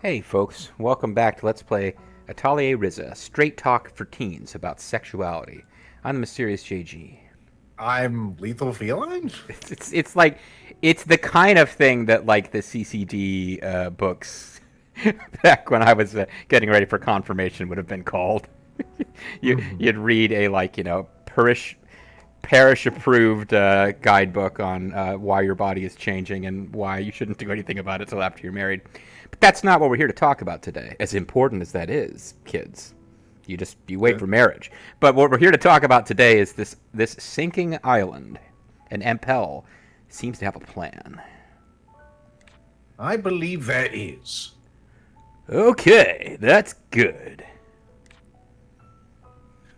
Hey folks, welcome back to Let's Play Atelier Ryza, straight talk for teens about sexuality. I'm the mysterious JG. I'm lethal feline? It's like it's the kind of thing that like the CCD books back when I was getting ready for confirmation would have been called. You'd read a parish approved guidebook on why your body is changing and why you shouldn't do anything about it till after you're married. But that's not what we're here to talk about today. As important as that is, kids, you wait Yeah. for marriage. But what we're here to talk about today is this sinking island, and Empel seems to have a plan. I believe there is. Okay, that's good.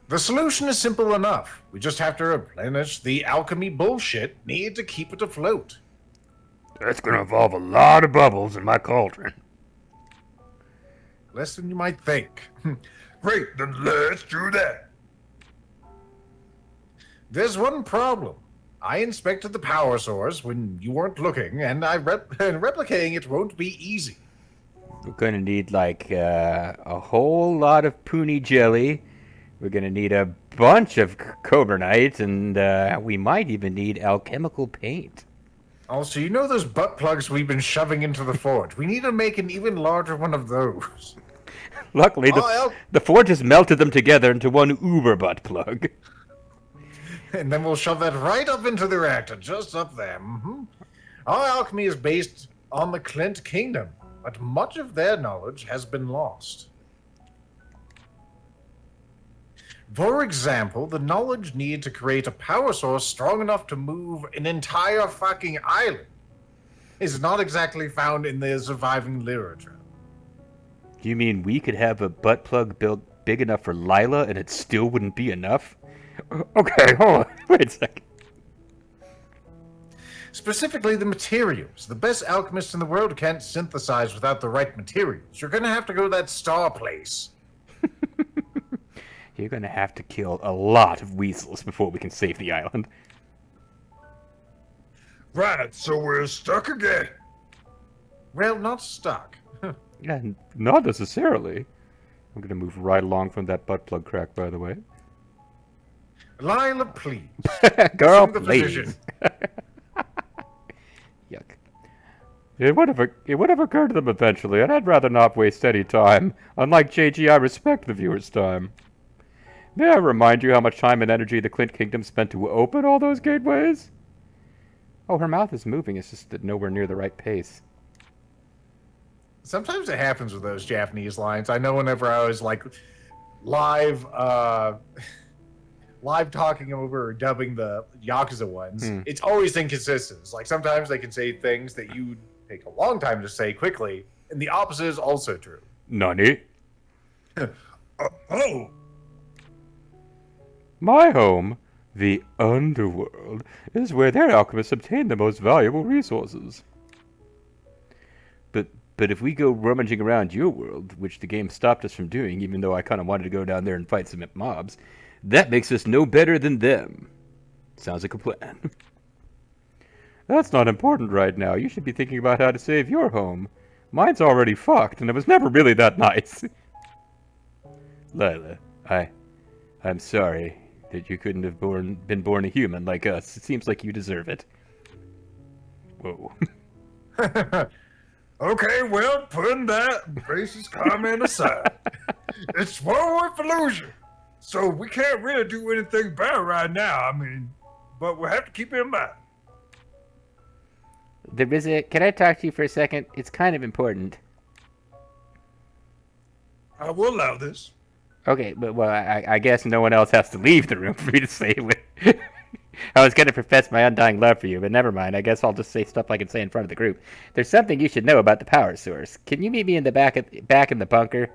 The solution is simple enough. We just have to replenish the alchemy bullshit needed to keep it afloat. That's gonna involve a lot of bubbles in my cauldron. Less than you might think. Great, then let's do that. There's one problem. I inspected the power source when you weren't looking, and replicating it won't be easy. We're gonna need like a whole lot of puny jelly. We're gonna need a bunch of coburnite, and we might even need alchemical paint. Also, you know those butt plugs we've been shoving into the forge? We need to make an even larger one of those. Luckily, Oh, Al- the forge has melted them together into one uber butt plug. and then we'll shove that right up into the reactor, just up there. Our alchemy is based on the Clint Kingdom, but much of their knowledge has been lost. For example, the knowledge needed to create a power source strong enough to move an entire fucking island is not exactly found in the surviving literature. Do you mean we could have a butt plug built big enough for Lila and it still wouldn't be enough? Okay, hold on. Wait a second. Specifically, the materials. The best alchemists in the world can't synthesize without the right materials. You're gonna have to go to that star place. You're gonna have to kill a lot of weasels before we can save the island. Right, so we're stuck again. Well, not stuck. Yeah, not necessarily. I'm gonna move right along from that butt plug crack, by the way. Lila, please. Girl, Assume the please. position. Yuck. It would have occurred to them eventually, and I'd rather not waste any time. Unlike JG, I respect the viewer's time. May I remind you how much time and energy the Clint Kingdom spent to open all those gateways? Oh, her mouth is moving, it's just at nowhere near the right pace. Sometimes it happens with those Japanese lines. I know whenever I was like live live talking over or dubbing the Yakuza ones, it's always inconsistent. It's like sometimes they can say things that you take a long time to say quickly, and the opposite is also true. Nani? Oh, My home, the underworld, is where their alchemists obtain the most valuable resources. But but if we go rummaging around your world, which the game stopped us from doing, even though I kind of wanted to go down there and fight some mobs, that makes us no better than them. Sounds like a plan. That's not important right now. You should be thinking about how to save your home. Mine's already fucked, and it was never really that nice. Lila, I'm sorry that you couldn't have been born a human like us. It seems like you deserve it. Whoa. okay. Well, putting that racist comment aside, it's World War Fallujah, so we can't really do anything bad right now. I mean, but we have to keep it in mind. Can I talk to you for a second? It's kind of important. I will allow this. Okay, but well, I guess no one else has to leave the room for me to say it. I was gonna profess my undying love for you, but never mind. I guess I'll just say stuff I can say in front of the group. There's something you should know about the power source. Can you meet me in the back in the bunker?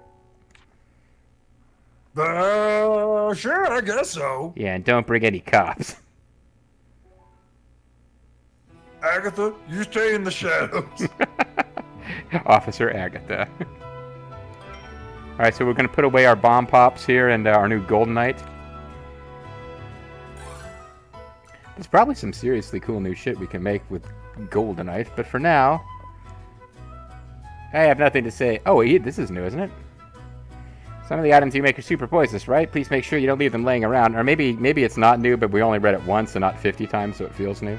Sure, I guess so. Yeah, and don't bring any cops. Agatha, you stay in the shadows. Officer Agatha. All right, so we're gonna put away our bomb pops here and our new goldenite. There's probably some seriously cool new shit we can make with goldenite, but for now, I have nothing to say. Oh, this is new, isn't it? Some of the items you make are super poisonous, right? Please make sure you don't leave them laying around. Or maybe it's not new, but we only read it once and not 50 times, so it feels new.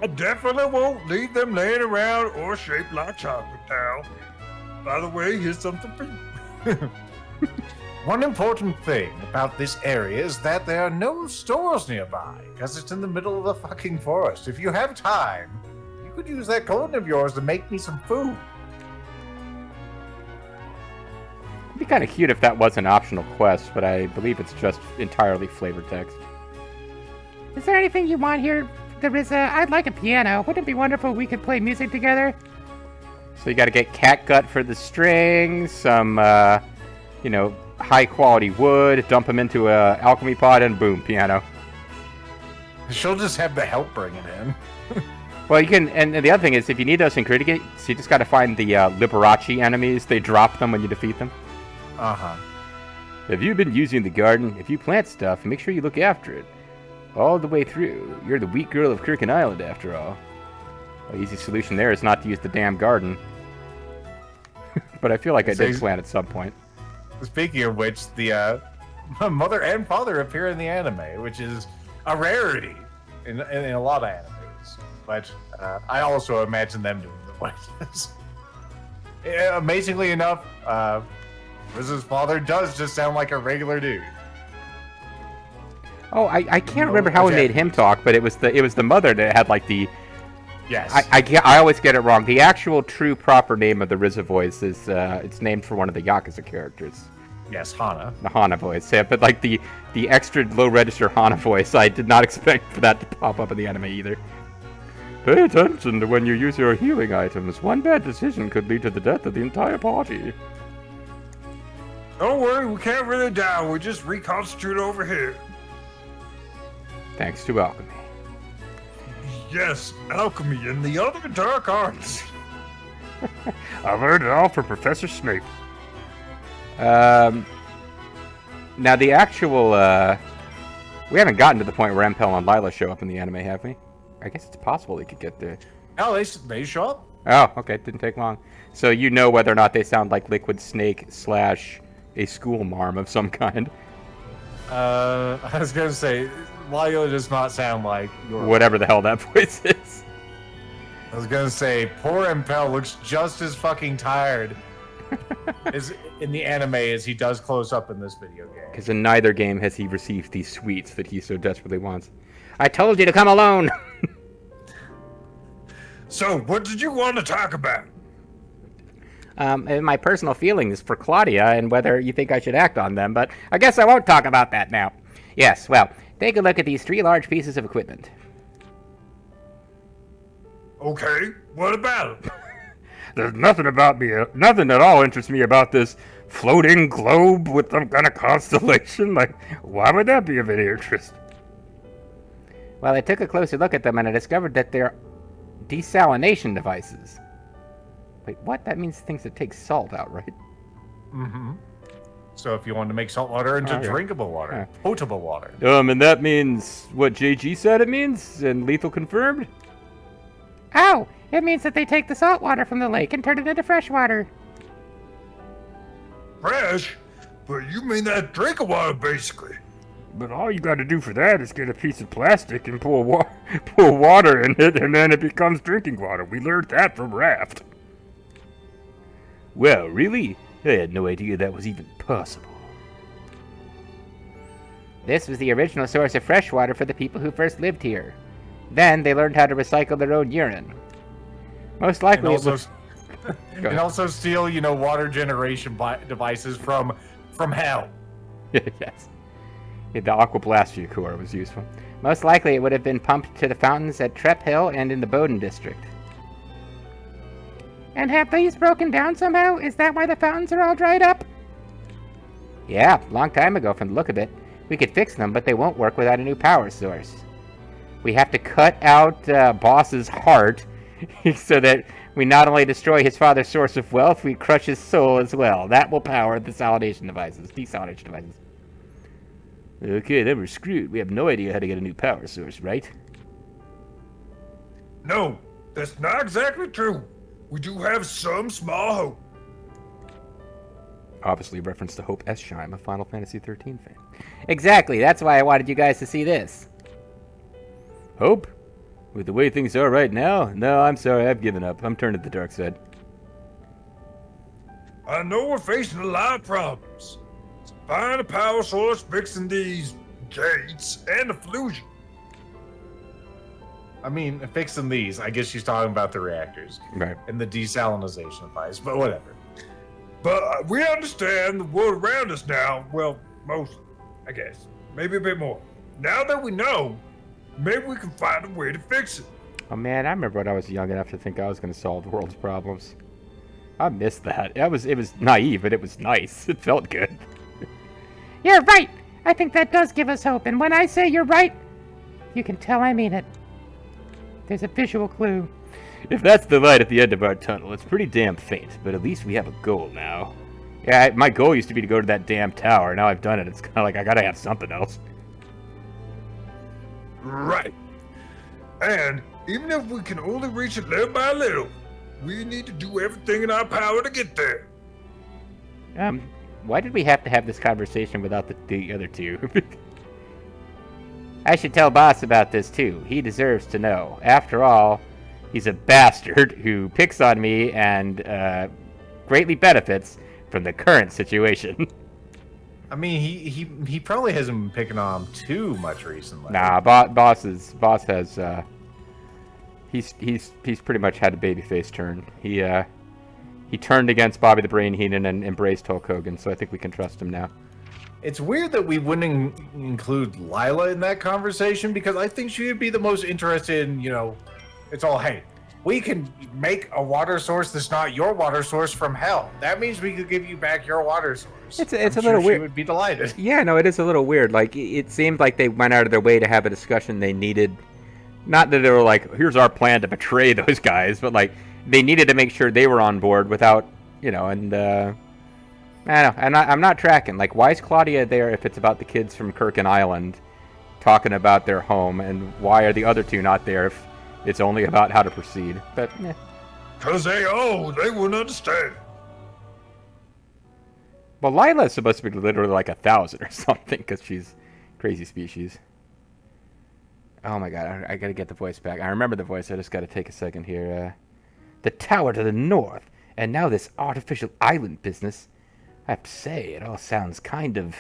I definitely won't leave them laying around or shaped like chocolate now. By the way, here's something for you. One important thing about this area is that there are no stores nearby, because it's in the middle of the fucking forest. If you have time, you could use that golden of yours to make me some food. It'd be kind of cute if that was an optional quest, but I believe it's just entirely flavor text. Is there anything you want here, Ryza? I'd like a piano. Wouldn't it be wonderful if we could play music together? So you got to get catgut for the strings, some, high quality wood, dump them into a alchemy pot, and boom, piano. She'll just have the help bring it in. Well, you can, and the other thing is, if you need those ingredients, you just got to find the Liberace enemies. They drop them when you defeat them. Uh-huh. Have you been using the garden? If you plant stuff, make sure you look after it. All the way through. You're the weak girl of Kirkin Island, after all. The easy solution there is not to use the damn garden. But I feel like I did plant at some point. Speaking of which, the mother and father appear in the anime, which is a rarity in a lot of animes. But I also imagine them doing the voices. Amazingly enough, Ryza's father does just sound like a regular dude. Oh, I can't remember how we made him talk, but it was the mother that had like the. Yes. I always get it wrong. The actual true proper name of the Ryza voice is it's named for one of the Yakuza characters. Yes, Hana. The Hana voice. Yeah, but like the extra low register Hana voice, I did not expect for that to pop up in the anime either. Pay attention to when you use your healing items. One bad decision could lead to the death of the entire party. Don't worry, we can't really die. We'll just reconstitute over here. Thanks to alchemy. Yes, alchemy and the other dark arts. I've learned it all from Professor Snape. Now the actual, we haven't gotten to the point where Empel and Lila show up in the anime, have we? I guess it's possible they could get there. No, they show up. Oh, okay, didn't take long. So you know whether or not they sound like Liquid Snake / a school marm of some kind. I was gonna say, Lila does not sound like your... Whatever the hell that voice is. I was gonna say, poor Empel looks just as fucking tired as in the anime as he does close up in this video game. Because in neither game has he received these sweets that he so desperately wants. I told you to come alone! So, what did you want to talk about? And my personal feelings for Claudia and whether you think I should act on them, but I guess I won't talk about that now. Yes, well, take a look at these 3 large pieces of equipment. Okay, what about them? There's nothing at all interests me about this floating globe with some kind of constellation. Like, why would that be of any interest? Well, I took a closer look at them and I discovered that they're desalination devices. Wait, what? That means things that take salt out, right? Mm-hmm. So if you want to make salt water into drinkable water, potable water. And that means what JG said it means? And Lethal confirmed? Oh, it means that they take the salt water from the lake and turn it into fresh water. Fresh? But you mean that drinking water, basically. But all you gotta do for that is get a piece of plastic and pour water in it, and then it becomes drinking water. We learned that from Raft. Well, really? I had no idea that was even possible. This was the original source of fresh water for the people who first lived here. Then they learned how to recycle their own urine. Most likely and also steal, water generation devices from hell. Yes. Yeah, the Aqua Blastia core was useful. Most likely it would have been pumped to the fountains at Trep Hill and in the Bowden district. And have these broken down somehow? Is that why the fountains are all dried up? Yeah, long time ago from the look of it. We could fix them, but they won't work without a new power source. We have to cut out Boss's heart so that we not only destroy his father's source of wealth, we crush his soul as well. That will power the desalination devices. Okay, then we're screwed. We have no idea how to get a new power source, right? No, that's not exactly true. we do have some small hope. Obviously, reference to Hope Eschheim, a Final Fantasy XIII fan. Exactly, that's why I wanted you guys to see this. Hope? With the way things are right now? No, I'm sorry, I've given up. I'm turning to the dark side. I know we're facing a lot of problems. Find a power source fixing these gates and the fusion. I mean, fixing these. I guess she's talking about the reactors Right. and the desalinization device, but whatever. But we understand the world around us now. Well, mostly, I guess. Maybe a bit more. Now that we know, maybe we can find a way to fix it. Oh man, I remember when I was young enough to think I was going to solve the world's problems. I missed that. It was naive, but it was nice. It felt good. You're right! I think that does give us hope, and when I say you're right, you can tell I mean it. There's a visual clue. If that's the light at the end of our tunnel, it's pretty damn faint, but at least we have a goal now. Yeah, my goal used to be to go to that damn tower. Now I've done it. It's kind of like I gotta have something else. Right. And even if we can only reach it little by little, we need to do everything in our power to get there. Why did we have to have this conversation without the other two? I should tell Boss about this too. He deserves to know. After all, he's a bastard who picks on me and greatly benefits from the current situation. I mean, he probably hasn't been picking on him too much recently. Nah, Boss has he's pretty much had a babyface turn. He turned against Bobby the Brain Heenan and embraced Hulk Hogan, so I think we can trust him now. It's weird that we wouldn't include Lila in that conversation because I think she would be the most interested in, it's all, hey, we can make a water source that's not your water source from hell. That means we could give you back your water source. It's I'm a little sure weird. She would be delighted. Yeah, no, it is a little weird. Like, it seemed like they went out of their way to have a discussion they needed. Not that they were like, here's our plan to betray those guys, but like, they needed to make sure they were on board without, and I don't know. I'm not tracking. Like, why is Claudia there if it's about the kids from Kirkin Island talking about their home, and why are the other two not there if it's only about how to proceed? But, Because they wouldn't understand. Well, Lila's supposed to be literally like 1,000 or something, because she's crazy species. Oh my god, I gotta get the voice back. I remember the voice, I just gotta take a second here. The tower to the north, and now this artificial island business. I have to say, it all sounds kind of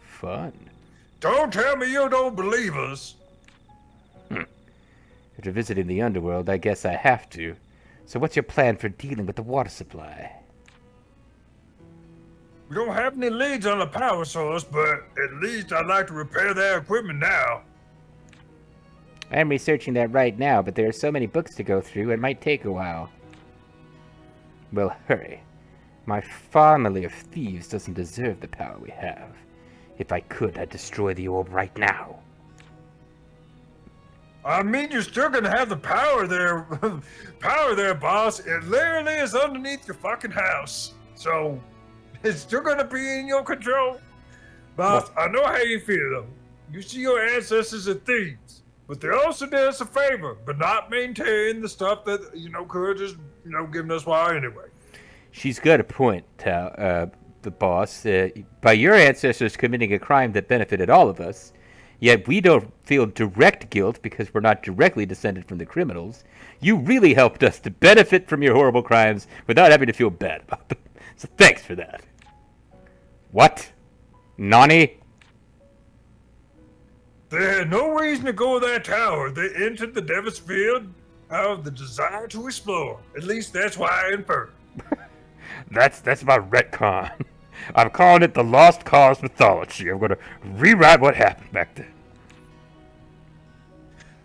fun. Don't tell me you don't believe us. After visiting the underworld, I guess I have to. So what's your plan for dealing with the water supply? We don't have any leads on the power source, but at least I'd like to repair their equipment now. I'm researching that right now, but there are so many books to go through, it might take a while. Well, hurry. My family of thieves doesn't deserve the power we have. If I could, I'd destroy the orb right now. I mean, you're still gonna have the power there, boss. It literally is underneath your fucking house. So, it's still gonna be in your control. Boss, I know how you feel, though. You see your ancestors as thieves. But they also did us a favor, but not maintain the stuff that, could just, giving us power anyway. She's got a point, the boss. By your ancestors committing a crime that benefited all of us, yet we don't feel direct guilt because we're not directly descended from the criminals. You really helped us to benefit from your horrible crimes without having to feel bad about them. So thanks for that. What? Nani? They had no reason to go to that tower. They entered the Devil's Field out of the desire to explore. At least that's why I infer. That's my retcon. I'm calling it the Lost Cause mythology. I'm going to rewrite what happened back then.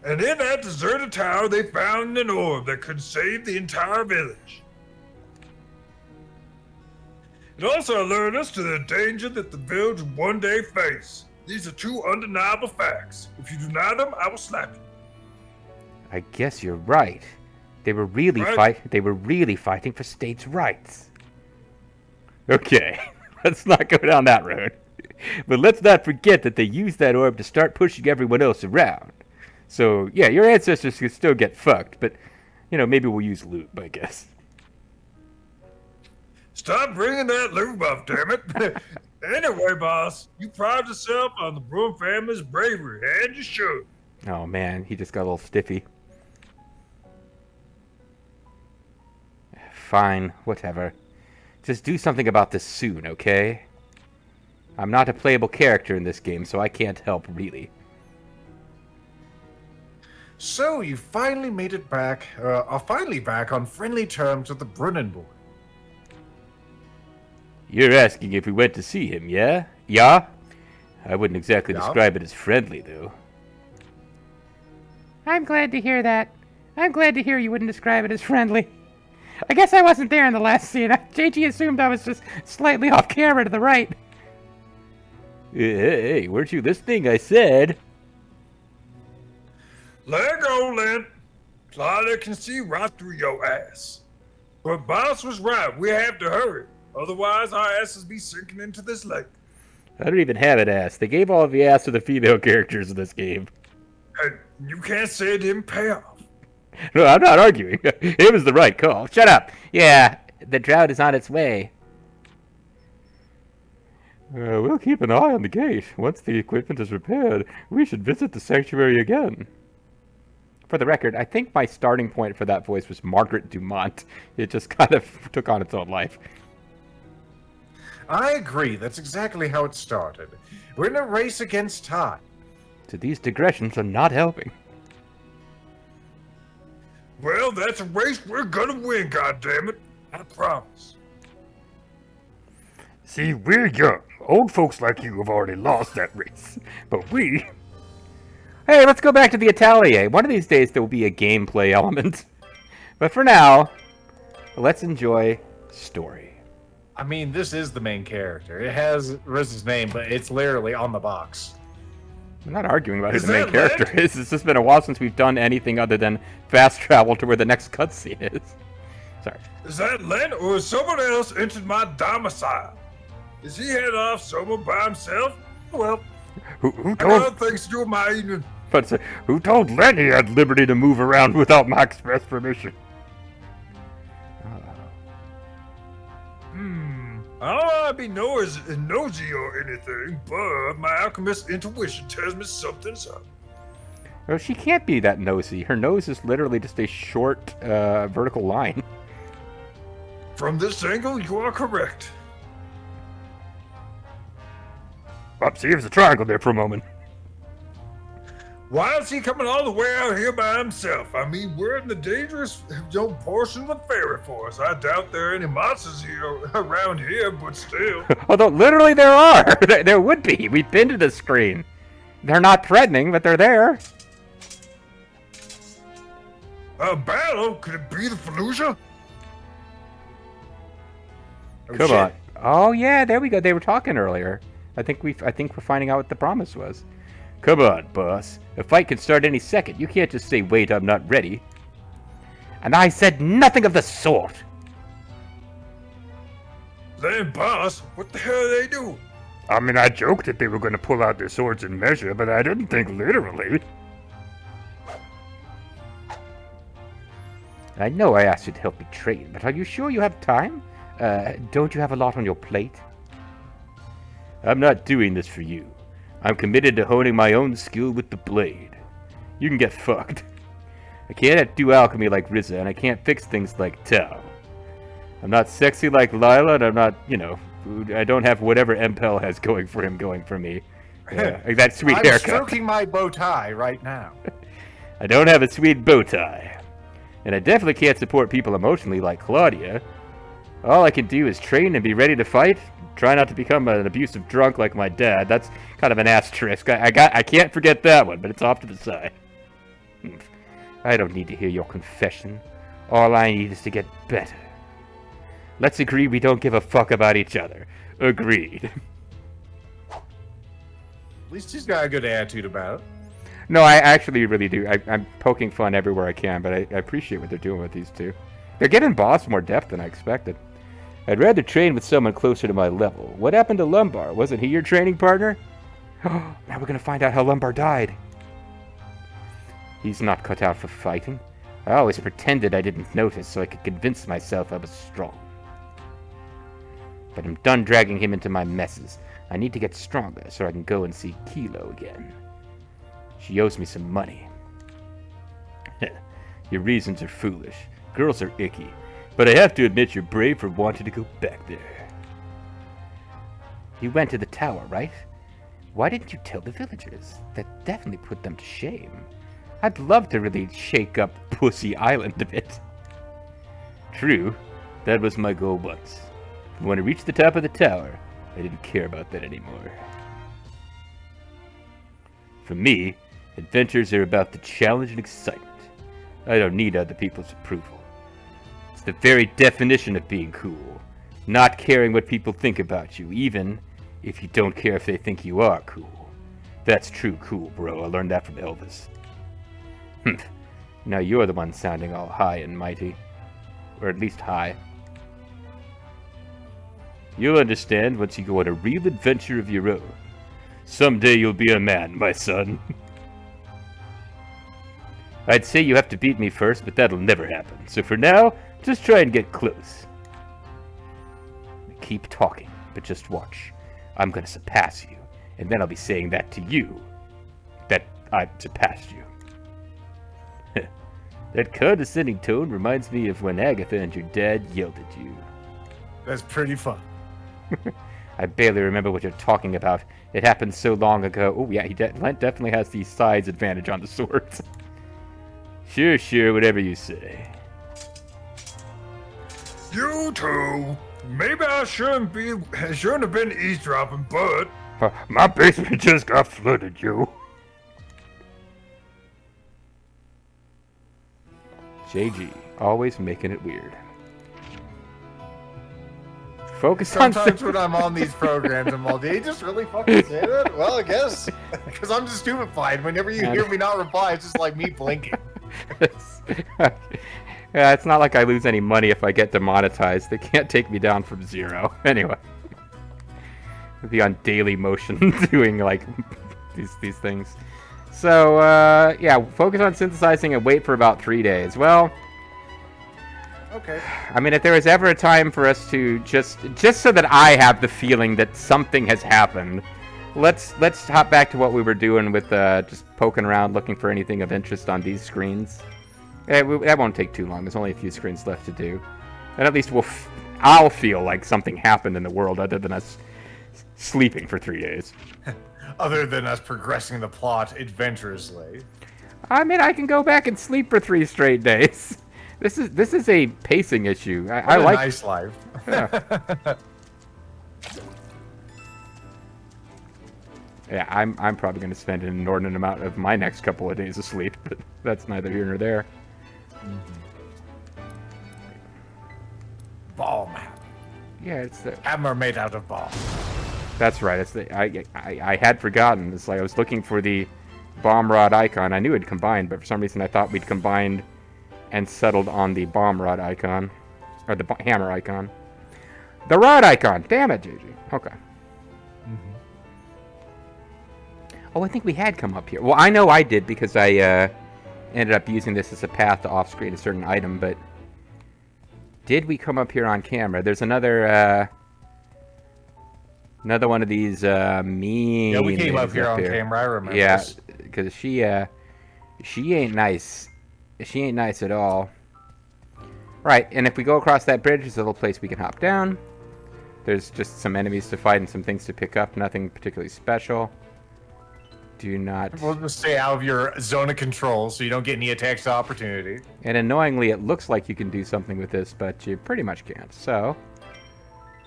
And in that deserted tower, they found an orb that could save the entire village. It also alerted us to the danger that the village would one day face. These are two undeniable facts. If you deny them, I will slap you. I guess you're right. They were really fighting for states' rights. Okay, let's not go down that road. But let's not forget that they used that orb to start pushing everyone else around. So, yeah, your ancestors could still get fucked, but You know, maybe we'll use lube, I guess. Stop bringing that lube up, damn it. Anyway, boss, you pride yourself on the Broom family's bravery, and you should. Oh man, he just got a little stiffy. Fine, whatever. Just do something about this soon, okay? I'm not a playable character in this game, so I can't help, really. So you finally made it back, are finally back on friendly terms with the Brunnenboy. You're asking if we went to see him, yeah? Yeah? I wouldn't exactly Yeah. describe it as friendly, though. I'm glad to hear that. I'm glad to hear you wouldn't describe it as friendly. I guess I wasn't there in the last scene. JG assumed I was just slightly off camera to the right. Hey, weren't you listening? I said. Let go, Lynn. Claudia can see right through your ass. But boss was right. We have to hurry. Otherwise, our asses be sinking into this lake. I don't even have an ass. They gave all of the ass to the female characters in this game. And you can't say it didn't pay off. No, I'm not arguing. It was the right call. Shut up. Yeah, the drought is on its way. We'll keep an eye on the gate. Once the equipment is repaired, we should visit the sanctuary again. For the record, I think my starting point for that voice was Margaret Dumont. It just kind of took on its own life. I agree, that's exactly how it started. We're in a race against time. So these digressions are not helping. Well, that's a race we're gonna win, goddammit. I promise. See, we're young. Old folks like you have already lost that race. But we... Hey, let's go back to the Atelier. One of these days there will be a gameplay element. But for now, let's enjoy story. I mean, this is the main character. It has Ryza's name, but it's literally on the box. I'm not arguing about who Is the main that character Lent? is. It's just been a while since we've done anything other than fast travel to where the next cutscene is. Sorry. Is that Len or has someone else entered my domicile? Is he headed off somewhere by himself? Well, Who I told... got things to do with my evening. But who told Len he had liberty to move around without my express permission? I don't want to be nosy or anything, but my alchemist intuition tells me something's up. Oh, she can't be that nosy. Her nose is literally just a short, vertical line. From this angle, you are correct. Up, see, there's a triangle there for a moment. Why is he coming all the way out here by himself? I mean, we're in the dangerous portion of the fairy forest. I doubt there are any monsters here around here, but still. Although, literally, there are. There would be. We've been to the screen. They're not threatening, but they're there. A battle? Could it be the Fallujah? Come on. Oh yeah, there we go. They were talking earlier. I think we're finding out what the promise was. Come on, boss. A fight can start any second. You can't just say, "Wait, I'm not ready." And I said nothing of the sort. Then, boss, what the hell are they doing? I mean, I joked that they were going to pull out their swords and measure, but I didn't think literally. I know I asked you to help me train, but are you sure you have time? Don't you have a lot on your plate? I'm not doing this for you. I'm committed to honing my own skill with the blade. You can get fucked. I can't do alchemy like Ryza, and I can't fix things like Tao. I'm not sexy like Lila, and I'm not, I don't have whatever Impel has going for him going for me. Like that sweet I'm haircut. stroking my bow tie right now. I don't have a sweet bow tie. And I definitely can't support people emotionally like Claudia. All I can do is train and be ready to fight. Try not to become an abusive drunk like my dad. That's kind of an asterisk. I can't forget that one, but it's off to the side. I don't need to hear your confession. All I need is to get better. Let's agree we don't give a fuck about each other. Agreed. At least he's got a good attitude about it. No, I actually really do. I'm poking fun everywhere I can, but I appreciate what they're doing with these two. They're getting boss more depth than I expected. I'd rather train with someone closer to my level. What happened to Lumbar? Wasn't he your training partner? Now we're gonna find out how Lumbar died. He's not cut out for fighting. I always pretended I didn't notice so I could convince myself I was strong. But I'm done dragging him into my messes. I need to get stronger so I can go and see Kilo again. She owes me some money. Your reasons are foolish. Girls are icky. But I have to admit you're brave for wanting to go back there. You went to the tower, right? Why didn't you tell the villagers? That definitely put them to shame. I'd love to really shake up Pussy Island a bit. True, that was my goal once. But when I reached the top of the tower, I didn't care about that anymore. For me, adventures are about the challenge and excitement. I don't need other people's approval. It's the very definition of being cool. Not caring what people think about you, even if you don't care if they think you are cool. That's true cool, bro. I learned that from Elvis. Now you're the one sounding all high and mighty. Or at least high. You'll understand once you go on a real adventure of your own. Someday you'll be a man, my son. I'd say you have to beat me first, but that'll never happen. So for now, just try and get close. Keep talking, but just watch. I'm gonna surpass you, and then I'll be saying that to you. That I surpassed you. That condescending tone reminds me of when Agatha and your dad yelled at you. That's pretty fun. I barely remember what you're talking about. It happened so long ago. Oh yeah, Lent definitely has the size advantage on the swords. Sure, whatever you say. You two. Maybe I shouldn't have been eavesdropping, but My basement just got flooded, yo. JG, always making it weird. Focus on Sometimes when I'm on these programs, I'm all, did he just really fucking say that? Well, I guess. Because I'm just stupefied. Whenever you hear me not reply, it's just like me blinking. Yeah, it's not like I lose any money if I get demonetized. They can't take me down from 0. Anyway. I'll be on daily motion doing, like, these things. So, yeah, focus on synthesizing and wait for about 3 days. Well, Okay. I mean, if there was ever a time for us to just so that I have the feeling that something has happened, let's hop back to what we were doing with just poking around looking for anything of interest on these screens. That won't take too long. There's only a few screens left to do, and at least I'll feel like something happened in the world other than us sleeping for 3 days. Other than us progressing the plot adventurously. I mean, I can go back and sleep for 3 straight days. This is a pacing issue. I What a like nice life. Yeah, I'm probably going to spend an inordinate amount of my next couple of days asleep, but that's neither here nor there. Ball map. Yeah, it's the Hammer made out of ball. that's right. It's the I had forgotten. It's like I was looking for the bomb rod icon. I knew it combined, but for some reason I thought we'd combined and settled on the bomb rod icon or the hammer icon. The rod icon. Damn it, JG. Okay. Oh, I think we had come up here. Well, I know I did because I ended up using this as a path to off-screen a certain item, but did we come up here on camera? There's another one of these mean. Yeah, we came up here on here. camera. I remember. Yeah, this. because she ain't nice. She ain't nice at all. Right, and if we go across that bridge, there's a little place we can hop down. There's just some enemies to fight and some things to pick up. Nothing particularly special. Do not. We'll just stay out of your zone of control so you don't get any attacks of opportunity. And annoyingly, it looks like you can do something with this, but you pretty much can't. So,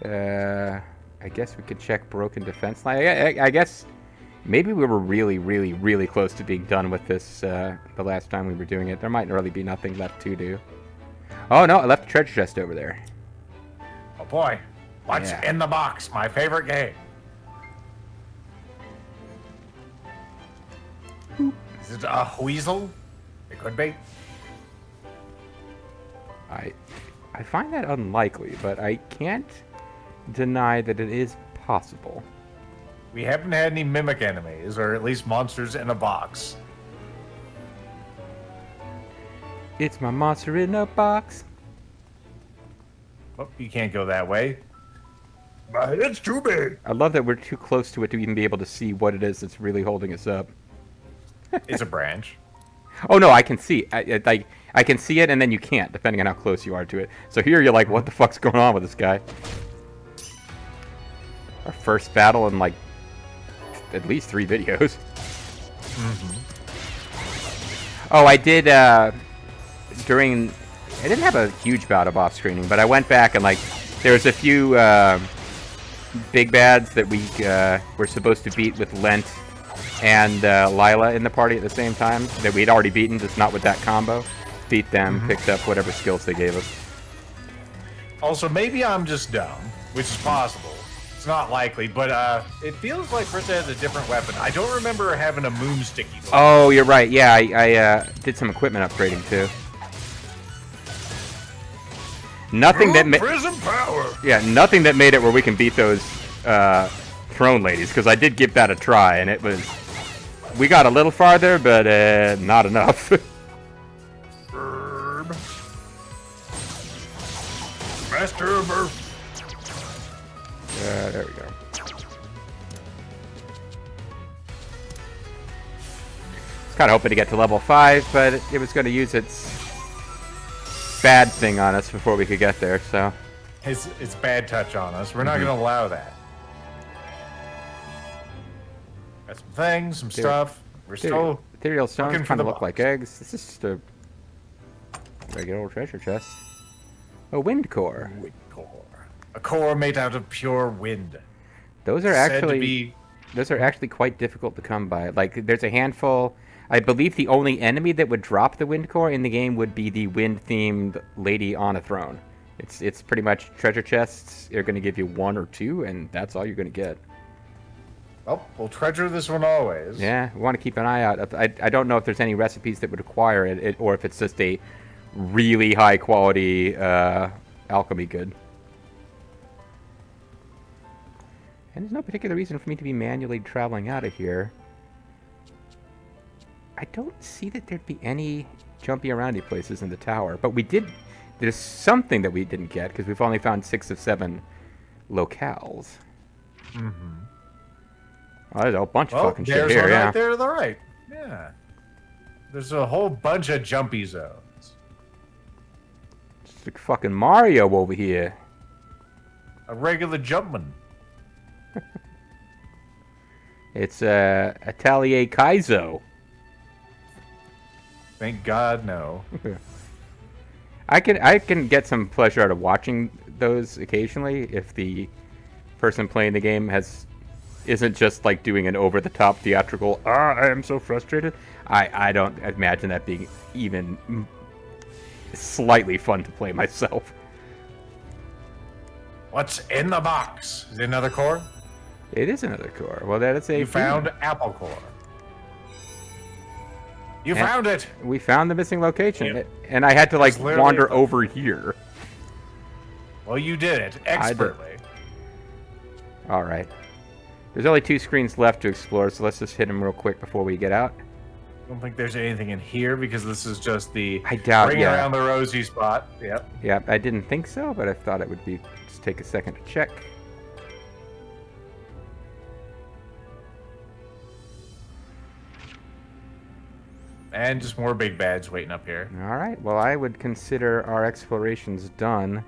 I guess we could check broken defense line. I guess maybe we were really, really, really close to being done with this the last time we were doing it. There might really be nothing left to do. Oh no, I left a treasure chest over there. Oh boy. What's Yeah. in the box? My favorite game. Is it a weasel? It could be. I find that unlikely, but I can't deny that it is possible. We haven't had any mimic enemies, or at least monsters in a box. It's my monster in a box. Oh, you can't go that way. My head's too big. I love that we're too close to it to even be able to see what it is that's really holding us up. It's a branch. Oh no, I can see. I can see it, and then you can't, depending on how close you are to it. So here you're like, what the fuck's going on with this guy? Our first battle in like at least 3 videos. Oh, I did during. I didn't have a huge bout of off screening, but I went back and like there was a few big bads that we were supposed to beat with Lent and Lila in the party at the same time that we'd already beaten, just not with that combo. Beat them, picked up whatever skills they gave us. Also, maybe I'm just dumb, which is possible. It's not likely, but it feels like Ryza has a different weapon. I don't remember having a moonsticky. Oh, you're right. Yeah, I did some equipment upgrading too. Nothing that Prison power. nothing that made it where we can beat those throne ladies, because I did give that a try and it was. We got a little farther, but not enough. Herb. Master of Earth. There we go. I was kind of hoping to get to level 5, but it was going to use its bad thing on us before we could get there, so. It's bad touch on us. We're not going to allow that. Got some things, some stuff. We're still Ethereal stones looking for kind of the look like box. eggs. This is just a regular old treasure chest. A wind core. wind core. A core made out of pure wind. Those are Said to actually be those are actually quite difficult to come by. Like there's a handful. I believe the only enemy that would drop the wind core in the game would be the wind-themed lady on a throne. It's pretty much treasure chests. They're going to give you 1 or 2, and that's all you're going to get. Well, we'll treasure this one always. Yeah, we want to keep an eye out. I don't know if there's any recipes that would require it, or if it's just a really high quality alchemy good. And there's no particular reason for me to be manually traveling out of here. I don't see that there'd be any jumpy aroundy places in the tower, but we did. There's something that we didn't get because we've only found 6 of 7 locales. Mm-hmm. Oh, there's a bunch of Well, fucking shit there's here, one yeah. right there to the right. Yeah. There's a whole bunch of jumpy zones. It's like fucking Mario over here. A regular jumpman. It's Atelier Kaizo. Thank God, no. I can get some pleasure out of watching those occasionally if the person playing the game isn't just like doing an over the top theatrical. I am so frustrated. I don't imagine that being even slightly fun to play myself. What's in the box? Is it another core? It is another core. Well, that is a You found apple core. You And- found it. We found the missing location, Yep. and I had to like It's literally wander a- over here. Well, you did it expertly. All right. There's only 2 screens left to explore, so let's just hit them real quick before we get out. I don't think there's anything in here because this is just the I doubt, ring yeah. around the rosy spot. Yep. Yeah, I didn't think so, but I thought it would be just take a second to check. And just more big bads waiting up here. All right. Well, I would consider our explorations done,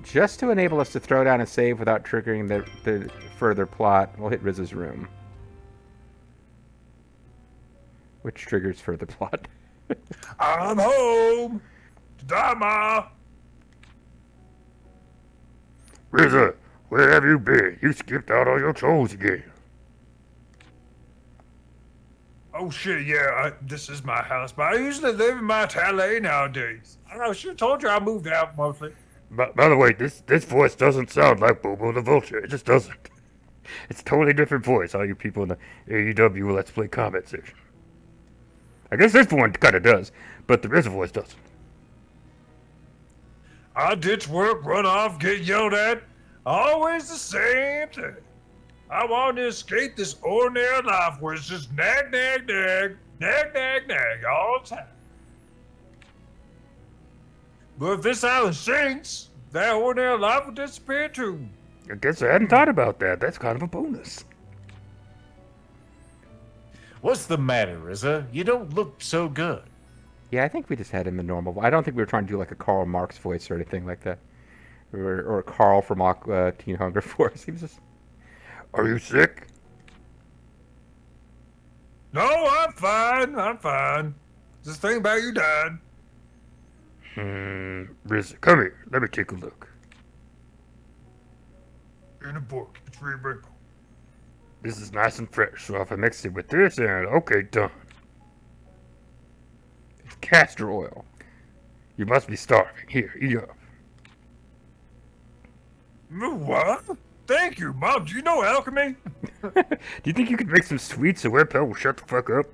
just to enable us to throw down a save without triggering the further plot. We'll hit Riz's room, which triggers further plot. I'm home. Dama. Ryza, where have you been? You skipped out on your chores again. Oh shit, yeah, this is my house, but I usually live in my Atelier nowadays. I should have told you I moved out mostly. By the way, this voice doesn't sound like Bobo the Vulture. It just doesn't. It's a totally different voice, all you people in the AEW Let's Play comment section. I guess this one kind of does, but the Ryza voice doesn't. I ditch work, run off, get yelled at. Always the same thing. I want to escape this ordinary life where it's just nag, nag, nag, nag, nag, nag all the time. But if this island sinks, that ordinary life will disappear too. I guess I hadn't thought about that. That's kind of a bonus. What's the matter, Ryza? You don't look so good. Yeah, I think we just had him in normal. I don't think we were trying to do like a Karl Marx voice or anything like that, or Carl from Teen Hunger Force. He was just. Are you sick? No, I'm fine. I'm fine. Just think about you died. Ryza, come here. Let me take a look. In a book. It's readable. This is nice and fresh, so if I mix it with this, and okay, done. It's castor oil. You must be starving. Here, eat up. What? Thank you, Mom. Do you know alchemy? Do you think you could make some sweets so Red Pill will shut the fuck up?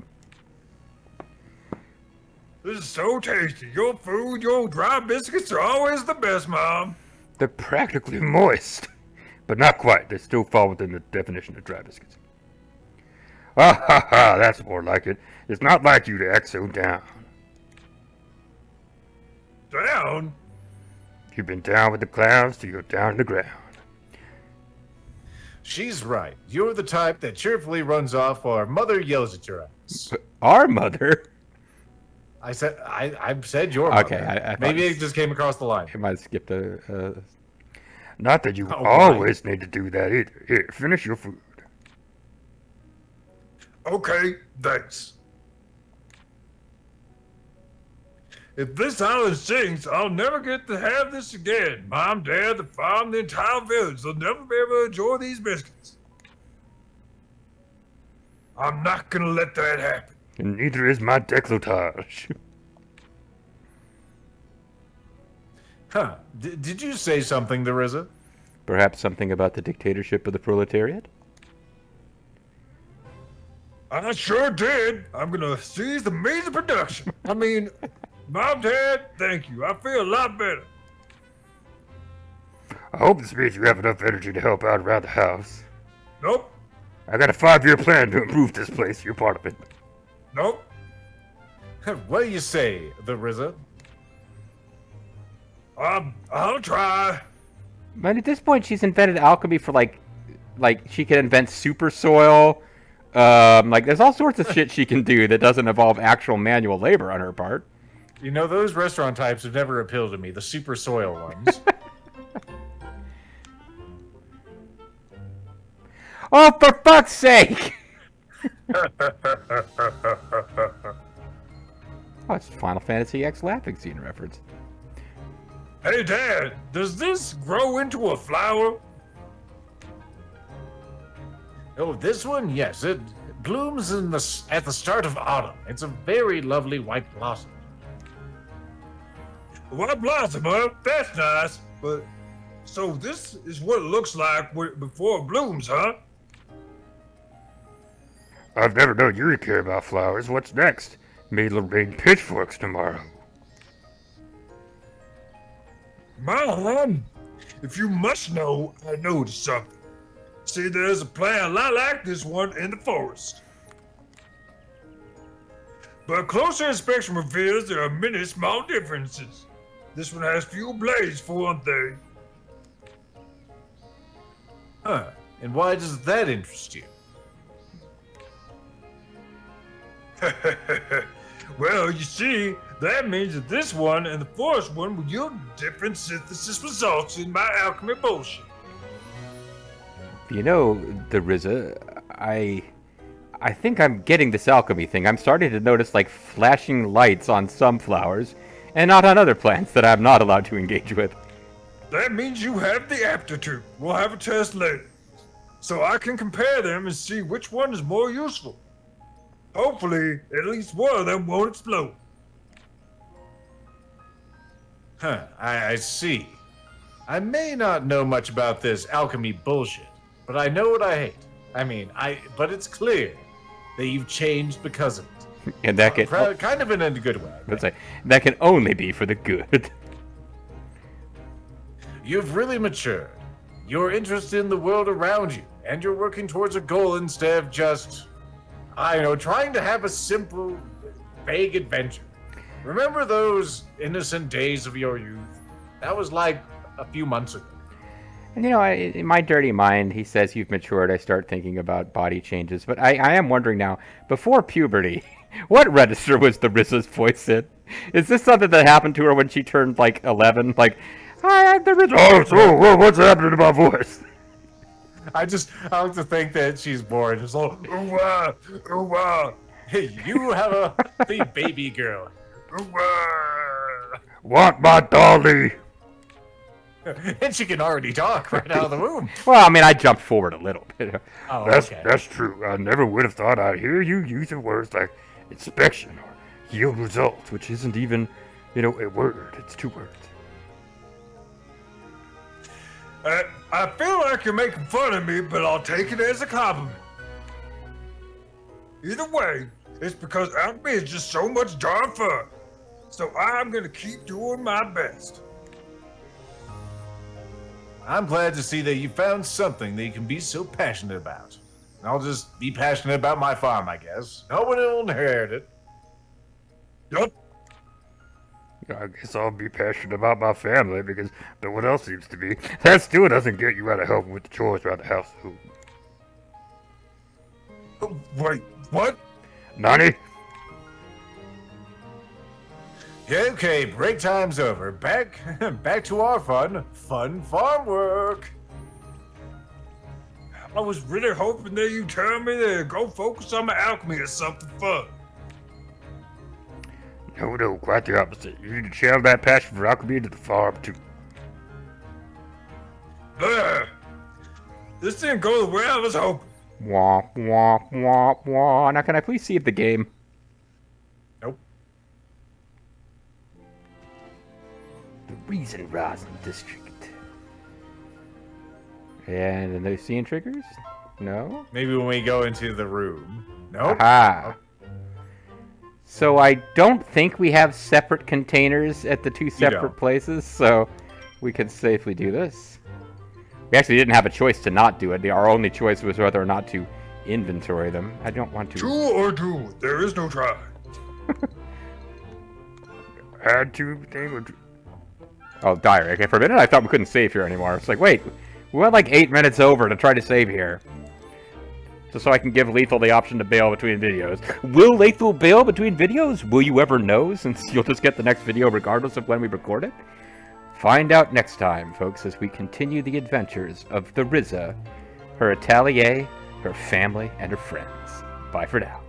This is so tasty. Your food, your dry biscuits are always the best, Mom. They're practically moist. But not quite. They still fall within the definition of dry biscuits. Ah ha ha, that's more like it. It's not like you to act so down. Down? You've been down with the clouds till you're down to the ground. She's right. You're the type that cheerfully runs off while her mother yells at your ass. Our mother. I said your mother. Okay, I Maybe thought it just came across the line. I might have skipped a. Not that you Oh, always need to do that either. Here, finish your food. Okay, thanks. If this island sinks, I'll never get to have this again. Mom, Dad, the farm, the entire village, they'll never be able to enjoy these biscuits. I'm not gonna let that happen. And neither is my décolletage. Huh. Did you say something, the Ryza? Perhaps something about the dictatorship of the proletariat? I sure did. I'm gonna seize the means of production. I mean, Mom, Dad, thank you. I feel a lot better. I hope this means you have enough energy to help out around the house. Nope, I got a 5-year plan to improve this place. You're part of it. nope. What do you say, the Ryza? I'll try. But at this point, she's invented alchemy for like she can invent super soil. Like there's all sorts of shit she can do that doesn't involve actual manual labor on her part. You know, those restaurant types have never appealed to me, the super soil ones. Oh, for fuck's sake! Oh, it's Final Fantasy X laughing scene reference. Hey, Dad, does this grow into a flower? Oh, this one? Yes, it blooms at the start of autumn. It's a very lovely white blossom. White blossom, huh? That's nice. But, so this is what it looks like before it blooms, huh? I've never known you to care about flowers. What's next? Maybe it'll rain pitchforks tomorrow. Mom, if you must know, I noticed something. See, there's a plant a lot like this one in the forest. But closer inspection reveals there are many small differences. This one has few blades, for one thing. Huh. And why does that interest you? Well, you see, that means that this one and the forest one will yield different synthesis results in my alchemy bullshit. You know, the Ryza, I think I'm getting this alchemy thing. I'm starting to notice like flashing lights on some flowers, and not on other plants that I'm not allowed to engage with. That means you have the aptitude. We'll have a test later, so I can compare them and see which one is more useful. Hopefully, at least one of them won't explode. Huh, I see. I may not know much about this alchemy bullshit, but I know what I hate. But it's clear that you've changed because of it. And that can Kind of in a good way. let's say that can only be for the good. You've really matured. You're interested in the world around you, and you're working towards a goal instead of just, trying to have a simple, vague adventure. Remember those innocent days of your youth? That was like a few months ago. And in my dirty mind, he says you've matured. I start thinking about body changes. But I am wondering now, before puberty, what register was the Ryza's voice in? Is this something that happened to her when she turned like 11? Like, hi, I'm the Ryza. Oh, so what's happening to my voice? I like to think that she's bored. Just like, Ooh, wow. hey, you have the baby girl. Want my dolly? And she can already talk right out of the womb. Well, I mean, I jumped forward a little bit. Oh, okay. That's true. I never would have thought I'd hear you using words like inspection or yield results, which isn't even, a word. It's 2 words. I feel like you're making fun of me, but I'll take it as a compliment. Either way, it's because alchemy is just so much darn fun. So I'm gonna keep doing my best. I'm glad to see that you found something that you can be so passionate about. I'll just be passionate about my farm, I guess. No one will inherit it. Yup. I guess I'll be passionate about my family because no one else seems to be. That still doesn't get you out of helping with the chores around the house. Oh, wait, what? Nani? Yeah, okay, break time's over. Back to our fun farm work. I was really hoping that you tell me to go focus on my alchemy or something fun. No, quite the opposite. You need to channel that passion for alchemy into the farm, too. Ugh. This didn't go the way I was hoping. Wah, wah, wah, wah. Now, can I please see if the game... Nope. The Reason Rosin District. And no seeing triggers? No? Maybe when we go into the room. Nope. Aha. So I don't think we have separate containers at the 2 separate don't. places, so we can safely do this. We actually didn't have a choice to not do it. Our only choice was whether or not to inventory them. I don't want to... Do or do. There is no try. Add to thing or... Oh, diary. Okay, for a minute I thought we couldn't save here anymore. It's like, wait, we went like 8 minutes over to try to save here. Just so I can give Lethal the option to bail between videos. Will Lethal bail between videos? Will you ever know, since you'll just get the next video regardless of when we record it? Find out next time, folks, as we continue the adventures of the Ryza, her Atelier, her family, and her friends. Bye for now.